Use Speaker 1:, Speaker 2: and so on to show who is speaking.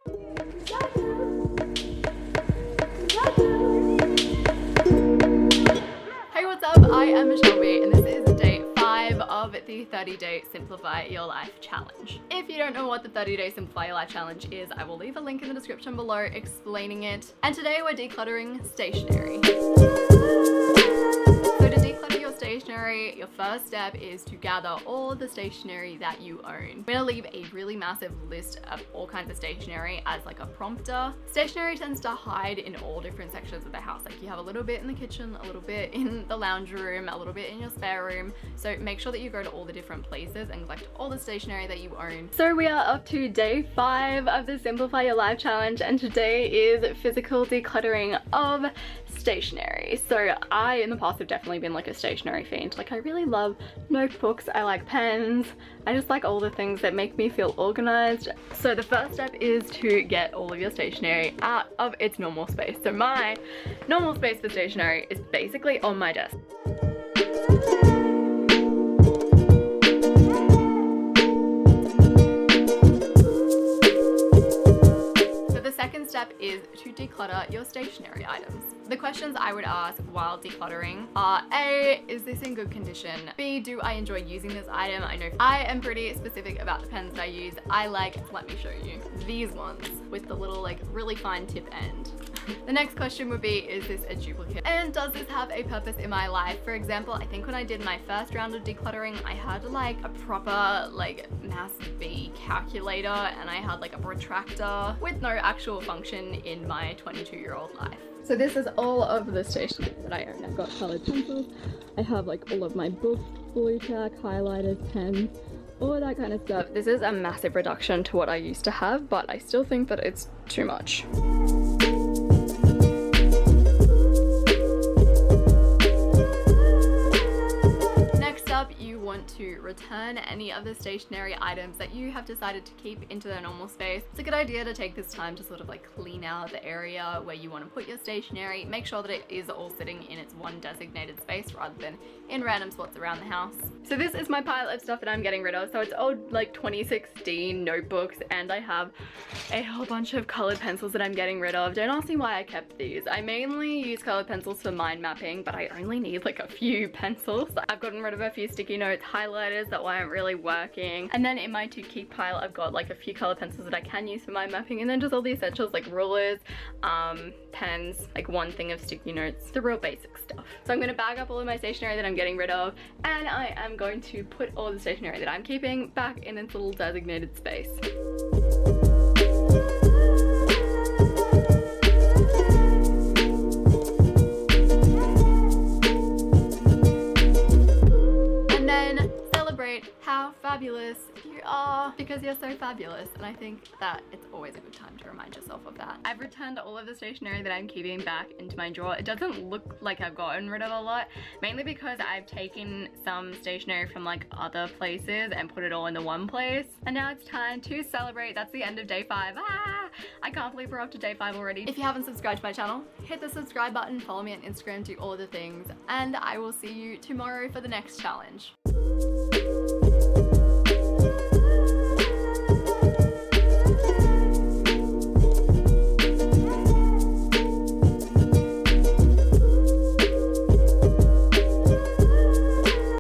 Speaker 1: Hey, what's up? I am Shelby and this is day 5 of the 30-day Simplify Your Life Challenge. If you don't know what the 30-day Simplify Your Life Challenge is, I will leave a link in the description below explaining it. And today we're decluttering stationery. So to declutter your stationery, your first step is to gather all the stationery that you own. I'm gonna leave a really massive list of all kinds of stationery as like a prompter. Stationery tends to hide in all different sections of the house. Like you have a little bit in the kitchen, a little bit in the lounge room, a little bit in your spare room. So make sure that you go to all the different places and collect all the stationery that you own. So we are up to day 5 of the Simplify Your Life Challenge, and today is physical decluttering of stationery. So I in the past have definitely been like a stationery fiend. Like I really love notebooks, I like pens, I just like all the things that make me feel organized. So the first step is to get all of your stationery out of its normal space. So my normal space for stationery is basically on my desk. Second step is to declutter your stationery items. The questions I would ask while decluttering are: A, is this in good condition? B, do I enjoy using this item? I know I am pretty specific about the pens that I use. I like, let me show you, these ones with the little like really fine tip end. The next question would be, is this a duplicate? And does this have a purpose in my life? For example, I think when I did my first round of decluttering, I had like a proper like mass B calculator and I had like a protractor with no actual function in my 22-year-old life. So this is all of the stationery that I own. I've got colored pencils, I have like all of my books, blue tack, highlighters, pens, all of that kind of stuff. This is a massive reduction to what I used to have, but I still think that it's too much. You want to return any of the stationery items that you have decided to keep into their normal space. It's a good idea to take this time to sort of like clean out the area where you want to put your stationery. Make sure that it is all sitting in its one designated space rather than in random spots around the house. So this is my pile of stuff that I'm getting rid of. So it's old like 2016 notebooks, and I have a whole bunch of colored pencils that I'm getting rid of. Don't ask me why I kept these. I mainly use colored pencils for mind mapping, but I only need like a few pencils. I've gotten rid of a few sticky notes, highlighters that weren't really working, and then in my to keep pile I've got like a few color pencils that I can use for mind mapping, and then just all the essentials like rulers, pens, like one thing of sticky notes, the real basic stuff. So I'm going to bag up all of my stationery that I'm getting rid of, and I am going to put all the stationery that I'm keeping back in its little designated space. How fabulous you are, because you're so fabulous, and I think that it's always a good time to remind yourself of that. I've returned all of the stationery that I'm keeping back into my drawer. It doesn't look like I've gotten rid of a lot, mainly because I've taken some stationery from like other places and put it all into one place, and now it's time to celebrate. That's the end of day 5. I can't believe we're up to day 5 already. If you haven't subscribed to my channel, hit the subscribe button, follow me on Instagram, do all of the things, and I will see you tomorrow for the next challenge.